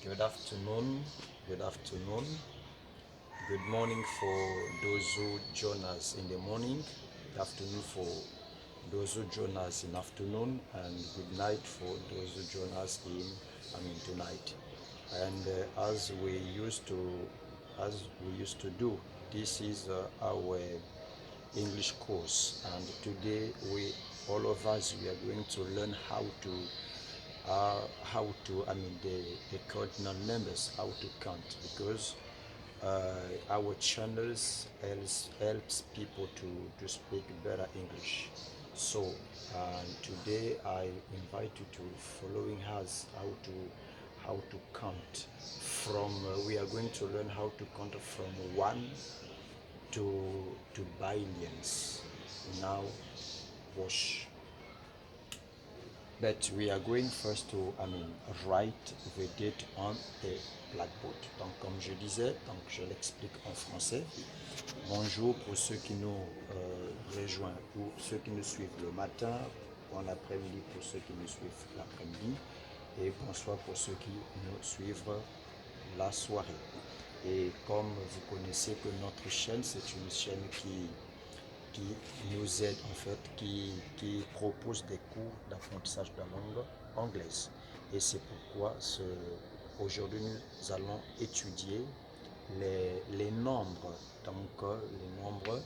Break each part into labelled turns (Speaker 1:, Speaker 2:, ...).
Speaker 1: Good afternoon. Good afternoon. Good morning for those who join us in the morning. Good afternoon for those who join us in afternoon, and good night for those who join us tonight. And as we used to do, this is our English course, and today all of us, we are going to learn the cardinal numbers, how to count, because our channels helps people to speak better English. So today I invite you to following us how to count from we are going to learn how to count from one to billions. Now wash. But we are going first to write the date on the blackboard. Donc comme je disais, donc je l'explique en français. Bonjour pour ceux qui nous rejoignent ou ceux qui nous suivent le matin, en après-midi pour ceux qui nous suivent l'après-midi, et bonsoir pour ceux qui nous suivent la soirée. Et comme vous connaissez que notre chaîne, c'est une chaîne qui nous aide en fait, qui propose des cours d'apprentissage de la langue anglaise. Et c'est pourquoi aujourd'hui nous allons étudier les nombres. Donc les nombres,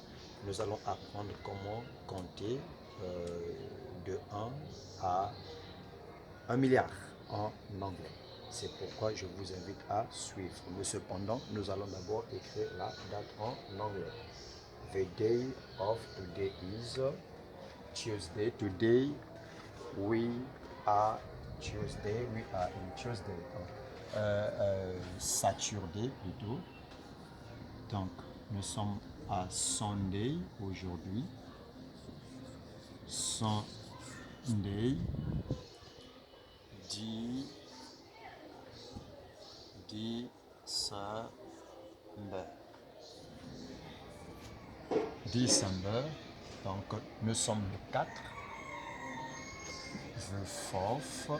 Speaker 1: nous allons apprendre comment compter de 1 à 1 milliard en anglais. C'est pourquoi je vous invite à suivre. Mais cependant, nous allons d'abord écrire la date en anglais. The day of today is Tuesday. Today we are Tuesday. We are in Tuesday. Saturday plutôt. Donc nous sommes à Sunday aujourd'hui. Sunday. December. Donc nous sommes le 4. The 4th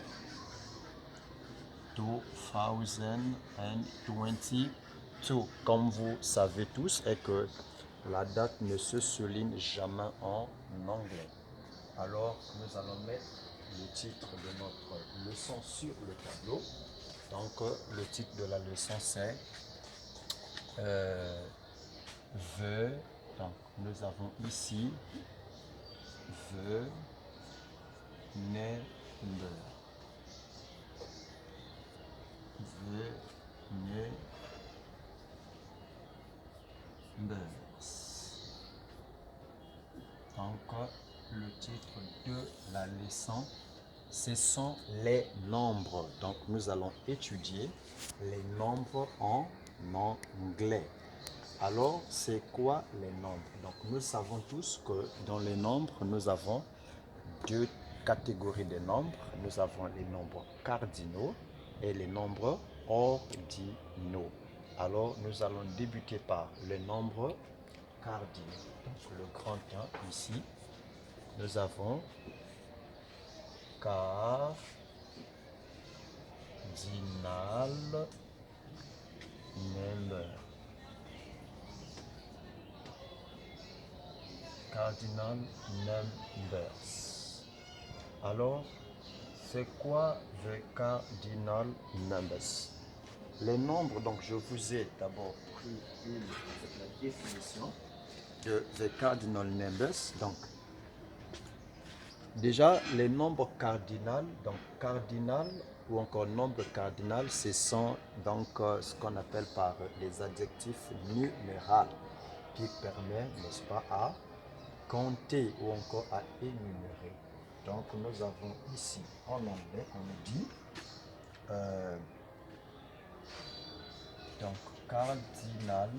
Speaker 1: 2022. Comme vous savez tous, est que la date ne se souligne jamais en anglais. Alors nous allons mettre le titre de notre leçon sur le tableau. Donc le titre de la leçon c'est The. Donc nous avons ici The Number. The Numbers. Donc le titre de la leçon, ce sont les nombres. Donc nous allons étudier les nombres en anglais. Alors c'est quoi les nombres? Donc nous savons tous que dans les nombres, nous avons deux catégories de nombres. Nous avons les nombres cardinaux et les nombres ordinaux. Alors nous allons débuter par les nombres cardinaux. Donc le grand 1 ici, nous avons cardinal number. Cardinal numbers. Alors, c'est quoi the cardinal numbers? Les nombres, donc je vous ai d'abord pris la définition de the cardinal numbers. Donc, déjà, les nombres cardinaux, donc cardinal ou encore nombre cardinal, ce sont donc ce qu'on appelle par les adjectifs numéraux qui permettent, n'est-ce pas, à compter ou encore à énumérer. Donc nous avons ici en anglais, on dit donc cardinal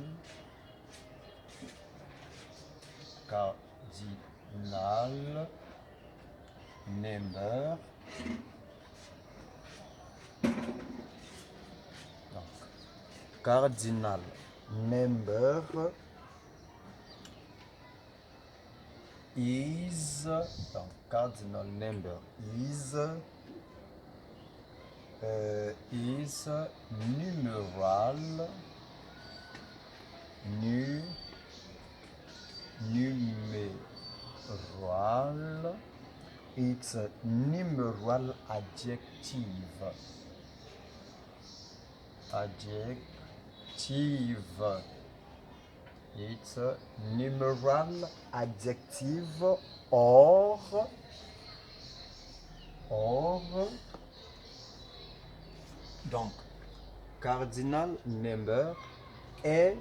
Speaker 1: number. Donc cardinal number is, donc cardinal number is is numeral numeral. It's a numeral adjective. It's a numeral adjective or donc cardinal number est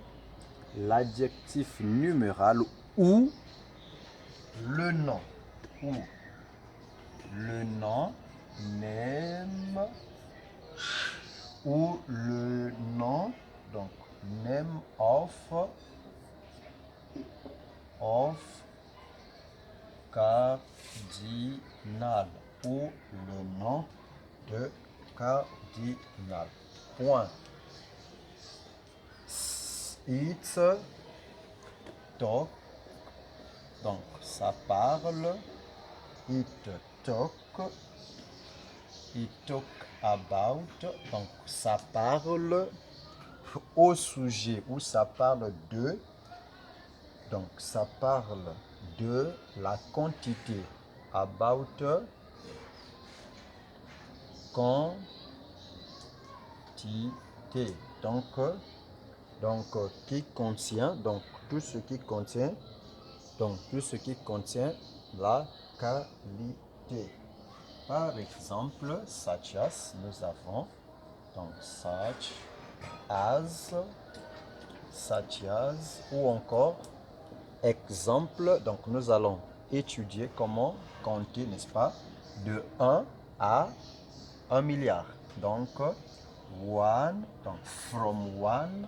Speaker 1: l'adjectif numéral ou le nom name ou le nom, donc name of cardinal ou le nom de cardinal. Point. It's talk, donc ça parle. It talk about, donc ça parle au sujet ou ça parle de, donc ça parle de la quantité, about quantité, donc qui contient, donc tout ce qui contient la qualité. Par exemple, such as, nous avons donc such as, ou encore exemple. Donc nous allons étudier comment compter, n'est-ce pas, de 1 à 1 milliard. Donc one, donc from 1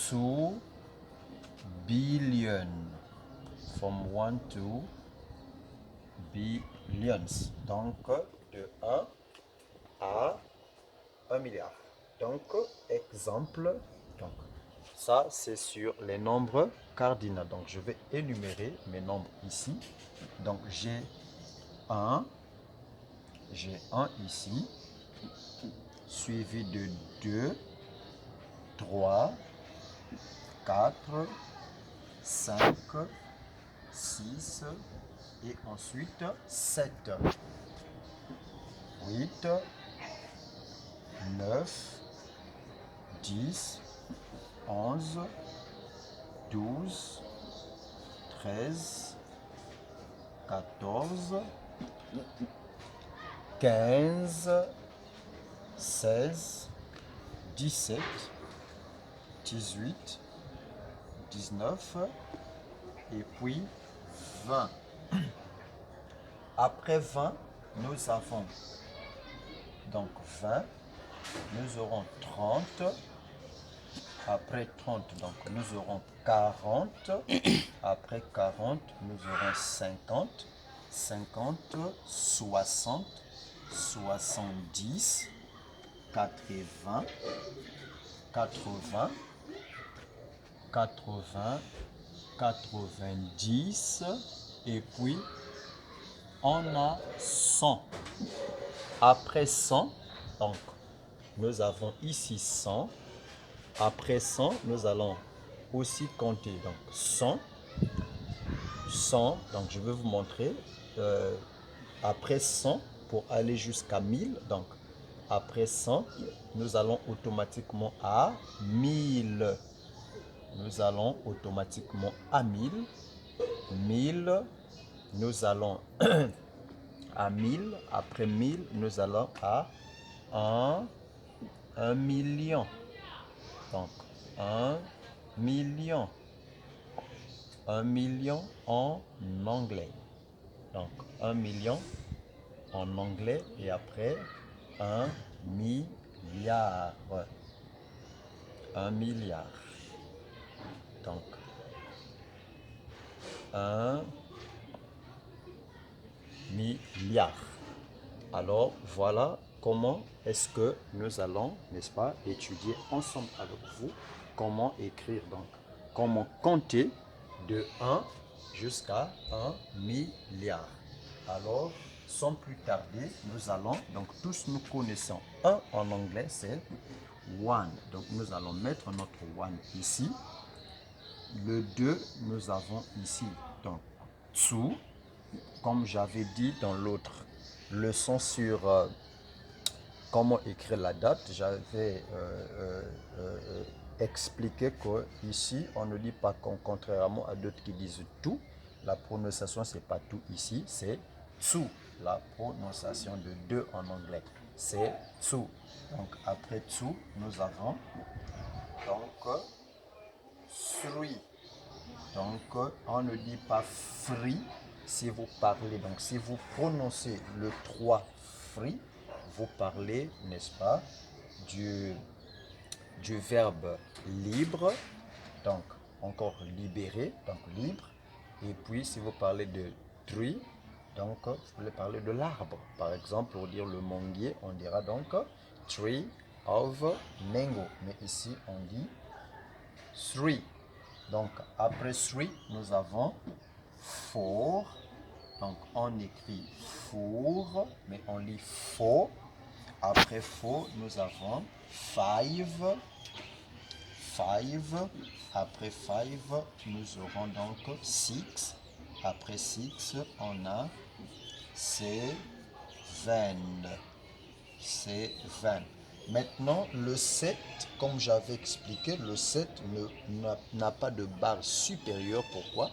Speaker 1: to billion, from 1 to billions, donc de 1 à 1 milliard. Donc exemple, donc ça c'est sur les nombres cardinaux. Donc je vais énumérer mes nombres ici. Donc j'ai 1 ici, suivi de 2, 3, 4, 5, 6 et ensuite 7, 8, 9, 10, 11, 12, 13, 14, 15, 16, 17, 18, 19 et puis 20. Après 20, nous avons donc 20, nous aurons 30. Après 30, donc nous aurons 40. Après 40, nous aurons 50. 50, 60, 70, 80, 80, 80, 90 et puis on a 100. Après 100, donc nous avons ici 100. Après 100, nous allons aussi compter donc 100, donc je vais vous montrer après 100 pour aller jusqu'à 1000. Donc après 100, nous allons automatiquement à 1000. Nous allons automatiquement à 1000. 1000, nous allons à 1000. Après 1000, nous allons à 1 million. Donc 1 million. 1 million en anglais. Donc 1 million en anglais et après 1 milliard. 1 milliard. Donc 1 milliard. Alors voilà comment est-ce que nous allons, n'est-ce pas, étudier ensemble avec vous comment écrire, donc comment compter de 1 jusqu'à 1 milliard. Alors, sans plus tarder, nous allons, donc tous nous connaissons 1 en anglais, c'est one. Donc nous allons mettre notre one ici. Le 2, nous avons ici, donc two. Comme j'avais dit dans l'autre leçon sur comment écrire la date, j'avais expliqué que ici on ne dit pas contrairement à d'autres qui disent tout, la prononciation c'est pas tout ici, c'est tsu. La prononciation de 2 en anglais, c'est tsu. Donc après tsu, nous avons donc three. Donc on ne dit pas free si vous parlez, donc si vous prononcez le 3 free, vous parlez, n'est-ce pas, du verbe libre, donc encore libéré, donc libre. Et puis si vous parlez de tree, donc vous pouvez parler de l'arbre. Par exemple, pour dire le manguier, on dira donc tree of mango. Mais ici, on dit three. Donc après three, nous avons four. Donc on écrit four, mais on lit four. Après four, nous avons five. Five. Après five, nous aurons donc six. Après six, on a seven. Seven. Maintenant, le 7, comme j'avais expliqué, le 7 n'a pas de barre supérieure. Pourquoi?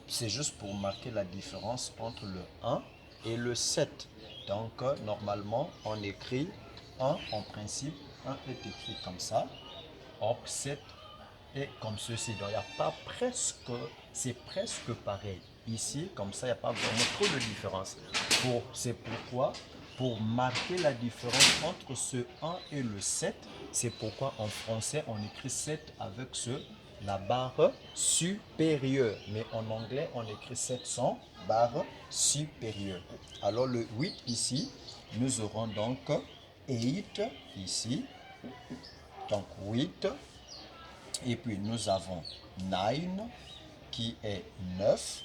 Speaker 1: C'est juste pour marquer la différence entre le 1 et le 7. Donc, normalement, on écrit 1 en principe. 1 est écrit comme ça. Or, 7 est comme ceci. Donc, il n'y a pas presque, c'est presque pareil. Ici, comme ça, il n'y a pas vraiment trop de différence. C'est pourquoi, pour marquer la différence entre ce 1 et le 7, c'est pourquoi en français, on écrit 7 avec la barre supérieure. Mais en anglais, on écrit 7 sans barre supérieure. Alors, le 8 ici, nous aurons donc 8 ici. Donc, 8. Et puis, nous avons 9 qui est 9.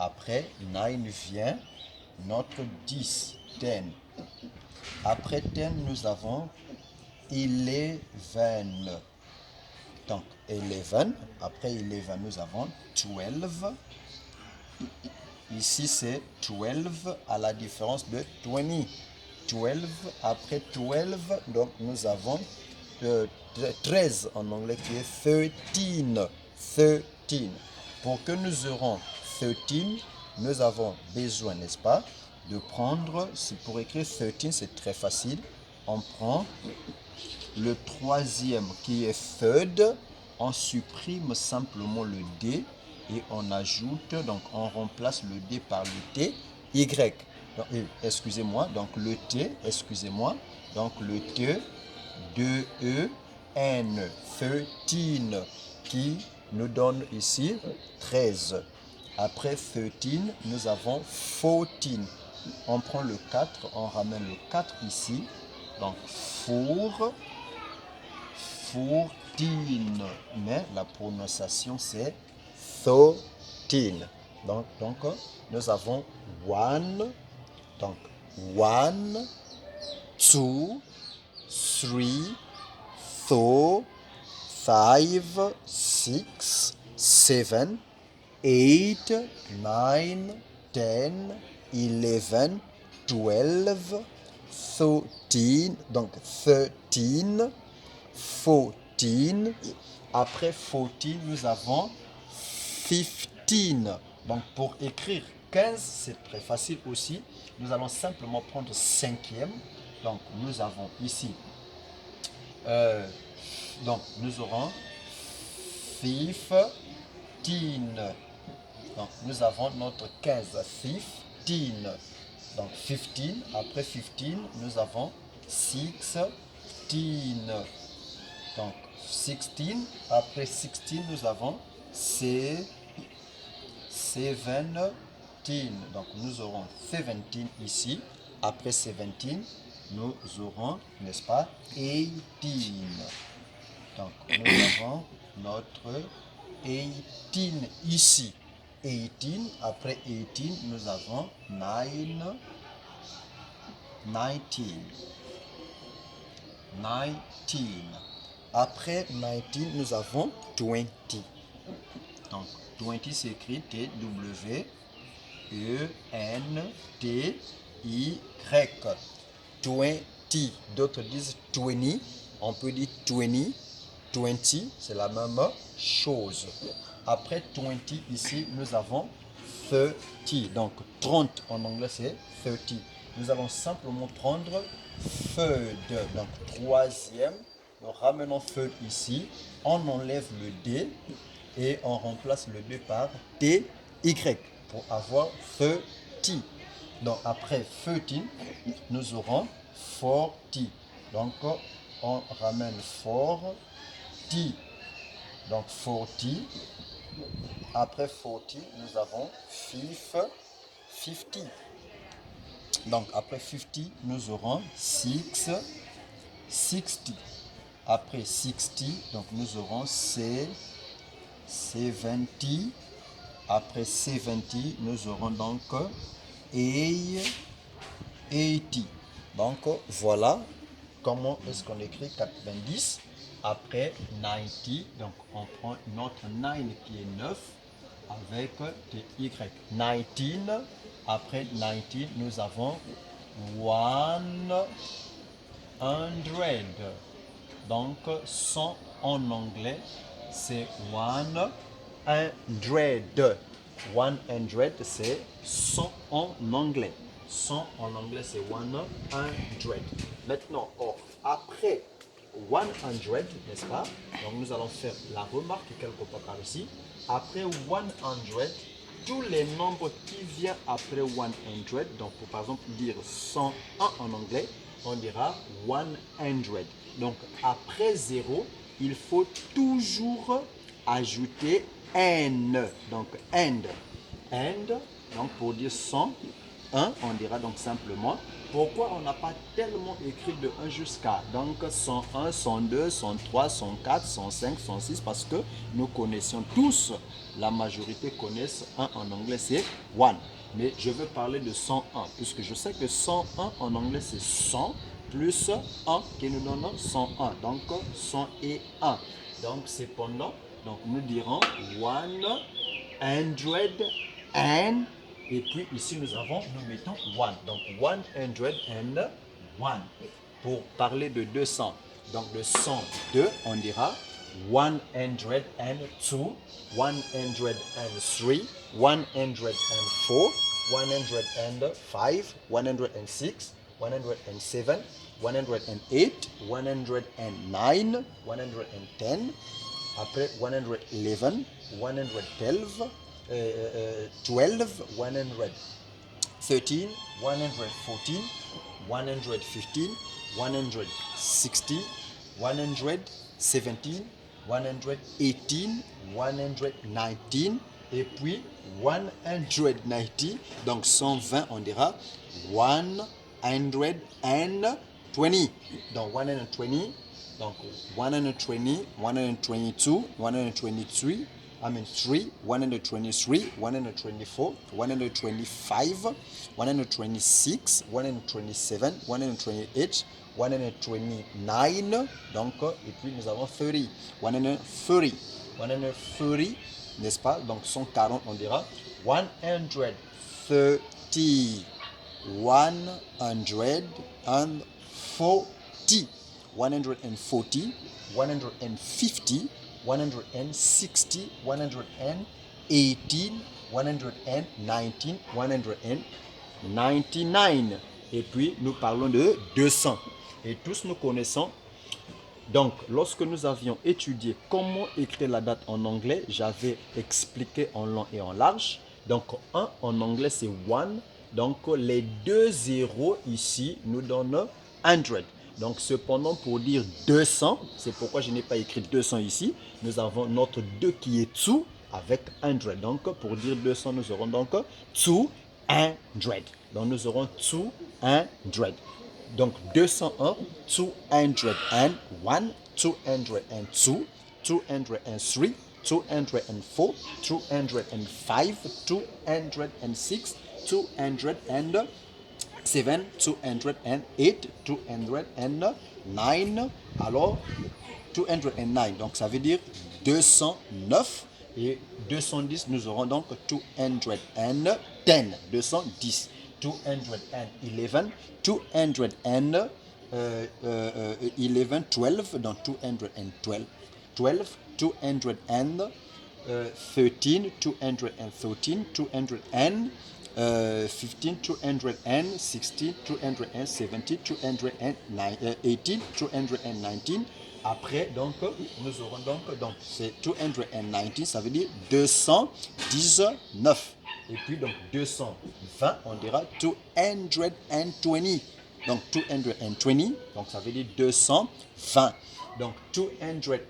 Speaker 1: Après 9 vient notre 10, 10. Après 10, nous avons 11. Donc 11, après 11, nous avons 12. Ici, c'est 12 à la différence de 20. 12, après 12, donc nous avons 13 en anglais qui est 13. 13. Pour que nous aurons 13, nous avons besoin, n'est-ce pas, de prendre, pour écrire 13, c'est très facile. On prend le troisième qui est third, on supprime simplement le D et on ajoute, donc on remplace le D par le T, Y. Excusez-moi, donc le T, excusez-moi, donc le T, 2E, N, 13, qui nous donne ici 13. Après 13, nous avons 14. On prend le 4, on ramène le 4 ici. Donc 4, 14. Mais la prononciation c'est 13. Donc nous avons 1. Donc 1, 2, 3, 4, 5, 6, 7, 8, 9, 10, 11, 12, 13, donc 13, 14. Après 14, nous avons 15. Donc pour écrire 15, c'est très facile aussi. Nous allons simplement prendre cinquième. Donc nous avons ici, donc nous aurons 15. Donc nous avons notre 15, 15. Donc 15, après 15, nous avons 16. Donc 16, après 16, nous avons 17. Donc nous aurons 17 ici. Après 17, nous aurons, n'est-ce pas, 18. Donc nous avons notre 18 ici. 18. Après 18, nous avons 19. 19. Après 19, nous avons 20. Donc, 20 s'écrit T-W-E-N-T-Y. 20. D'autres disent 20. On peut dire 20. 20, c'est la même chose. Après 20, ici, nous avons 30. Donc, 30 en anglais, c'est 30. Nous allons simplement prendre third. Donc, troisième. Nous ramenons third ici. On enlève le D et on remplace le D par TY pour avoir 30. Donc, après 13, nous aurons 40. Donc, on ramène 40. Donc, 40. Après 40, nous avons 50. Donc, après 50, nous aurons 60. Après 60, donc nous aurons 70. Après 70, nous aurons donc 80. Donc, voilà comment est-ce qu'on écrit 90. Après 90, donc on prend notre 9 qui est 9 avec TY. 19. Après 19, nous avons 100. Donc 100 en anglais, c'est 100. 100, c'est 100 en anglais. 100 en anglais, c'est 100. Maintenant, après 100, n'est-ce pas? Donc nous allons faire la remarque quelque part par ici. Après 100, tous les nombres qui viennent après 100, donc pour par exemple dire 101 en anglais, on dira 100. Donc après 0, il faut toujours ajouter n. Donc and. Donc pour dire 101, on dira donc simplement. Pourquoi on n'a pas tellement écrit de 1 jusqu'à donc 101, 102, 103, 104, 105, 106 parce que nous connaissions tous, la majorité connaissent 1 en anglais c'est 1. Mais je veux parler de 101 puisque je sais que 101 en anglais c'est 100 plus 1 qui nous donne 101. Donc 101. Donc cependant, donc nous dirons 100 and et puis ici nous mettons 1. Donc 101. Pour parler de 200, donc de 102, on dira 102, 103, 104, 105, 106, 107, 108, 109, 110, après 111, 112, 12, 113, 114, 115, 116, 117, 118, 119 et puis 190. Donc 120, on dira 120. Donc 120, donc 120, 122, 123. 3, 123, 124, 125, 126, 127, 128, 129, donc, et puis nous avons 30, 130, 130, n'est-ce pas? Donc 140, on dira 130, 140, 140, 150, 160, 118, 119, 199. Et puis nous parlons de 200. Et tous nous connaissons. Donc, lorsque nous avions étudié comment écrire la date en anglais, j'avais expliqué en long et en large. Donc, 1 en anglais, c'est 1. Donc, les deux zéros ici nous donnent 100. Donc, cependant, pour dire 200, c'est pourquoi je n'ai pas écrit 200 ici. Nous avons notre 2 qui est 2 avec 100. Donc, pour dire 200, nous aurons donc 200. Donc, nous aurons 200. Donc, 201, 201, 202, 203, 204, 205, 206, 207, 208, 209, alors 209, donc ça veut dire 209, et 210, nous aurons donc 210, 210, 211, 211, 11, 12, donc 212, 12, 213, 213, 213, 215, 216, 217, 218, 219. Après, donc, nous aurons donc c'est 219, ça veut dire 219. Et puis, donc, 220, on dira 220. Donc, 220, donc ça veut dire 220. Donc, 230,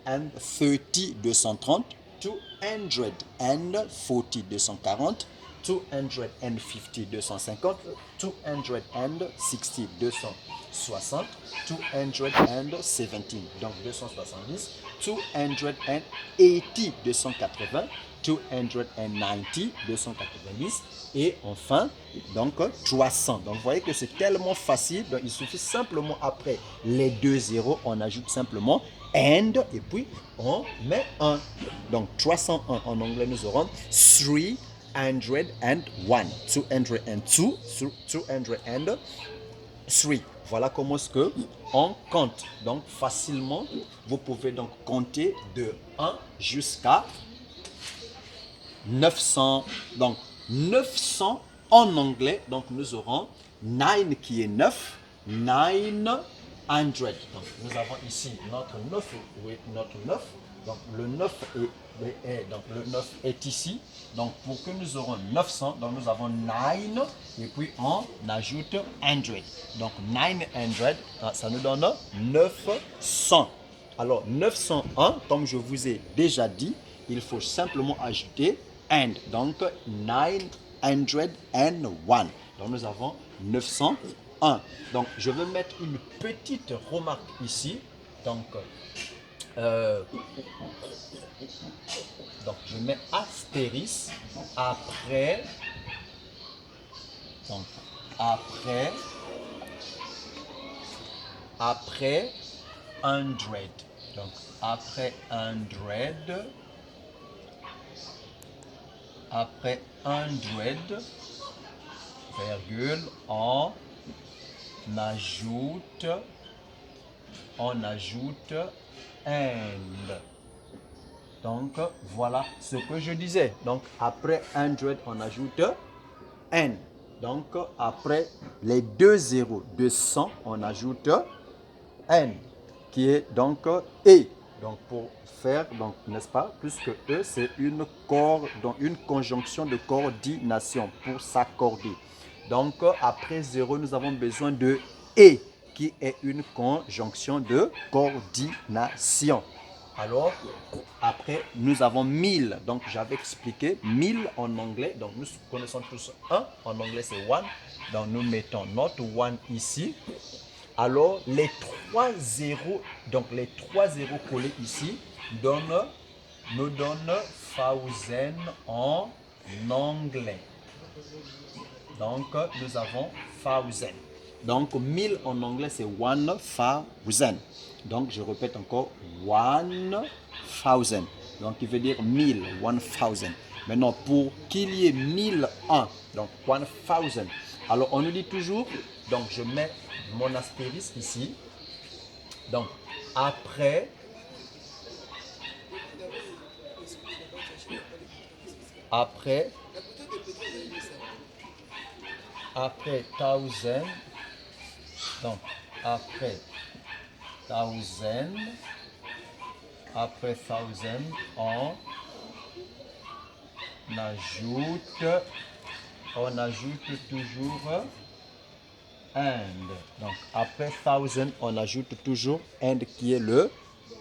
Speaker 1: 230, 240, 240, 250, 250, 260, 260, 270, donc 270, 280, 280, 290, 290, et enfin, donc 300. Donc vous voyez que c'est tellement facile, donc il suffit simplement après les deux zéros, on ajoute simplement and, et puis on met 1. Donc 301 en anglais, nous aurons 301, 202, 203. Voilà comment est-ce que on compte. Donc facilement, vous pouvez donc compter de 1 jusqu'à 900. Donc 900 en anglais, donc nous aurons 9 qui est 9, 900. Donc nous avons ici notre 9, oui, notre 9. Donc le 9 donc le 9 est ici. Donc pour que nous aurons 900, donc nous avons 9 et puis on ajoute 100. Donc 900, ça nous donne 900. Alors 901, comme je vous ai déjà dit, il faut simplement ajouter and. Donc 901. Donc nous avons 901. Donc je vais mettre une petite remarque ici. Donc je mets astérisque après, donc après 100. Donc après 100, virgule, on ajoute and. Donc voilà ce que je disais. Donc après 100, on ajoute n. Donc après les deux zéros de 100, on ajoute n, qui est donc e. Donc pour faire, donc n'est-ce pas, puisque e c'est une conjonction de coordination pour s'accorder. Donc après 0, nous avons besoin de e, qui est une conjonction de coordination. Alors, après, nous avons 1000. Donc, j'avais expliqué 1000 en anglais. Donc, nous connaissons tous 1. En anglais, c'est 1. Donc, nous mettons notre 1 ici. Alors, les 3 zéros, donc les 3 zéros collés ici, nous donnent 1000 en anglais. Donc, nous avons 1000. Donc, 1000 en anglais, c'est 1000. Donc, je répète encore 1000. Donc, il veut dire 1000, 1000. Maintenant, pour qu'il y ait 1001, donc 1000, alors on nous dit toujours, donc je mets mon astérisque ici. Donc, après 1000, donc après 1000, on ajoute toujours and. Donc après 1000, on ajoute toujours and, qui est le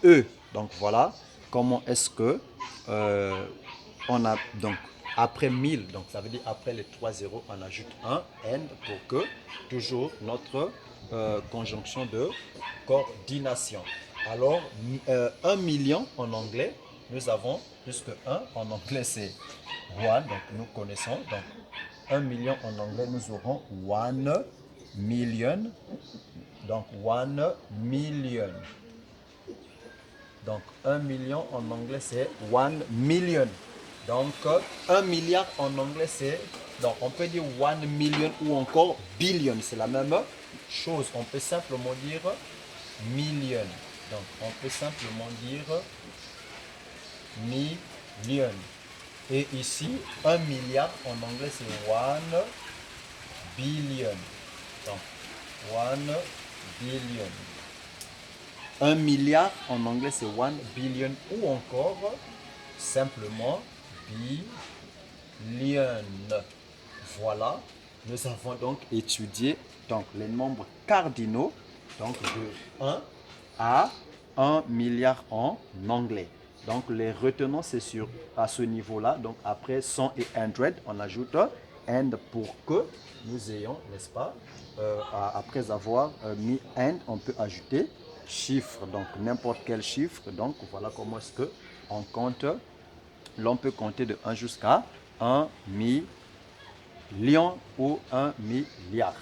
Speaker 1: e. Donc voilà comment est-ce que on a donc après 1000, donc ça veut dire après les 3 zéros, on ajoute un and pour que toujours notre conjonction de coordination. Alors 1 million en anglais, nous avons plus que 1. En anglais, c'est one. Donc, nous connaissons. Donc, 1 million en anglais, nous aurons 1 million. Donc, 1 million. Donc, 1 million en anglais, c'est 1 million. Donc, 1 milliard en anglais, c'est... Donc, on peut dire 1 million ou encore billion. C'est la même chose. On peut simplement dire million. Donc, on peut simplement dire million. Et ici, 1 milliard en anglais, c'est 1 billion. Donc, 1 billion. 1 milliard en anglais, c'est 1 billion ou encore simplement billion. Voilà, nous avons donc étudié donc, les nombres cardinaux donc de 1 à 1 milliard en anglais. Donc les retenants, c'est à ce niveau-là. Donc après 100 et 100, on ajoute and pour que nous ayons, n'est-ce pas, après avoir mis and, on peut ajouter chiffre, donc n'importe quel chiffre. Donc voilà comment est-ce que on compte. L'on peut compter de 1 jusqu'à 1 million ou 1 milliard.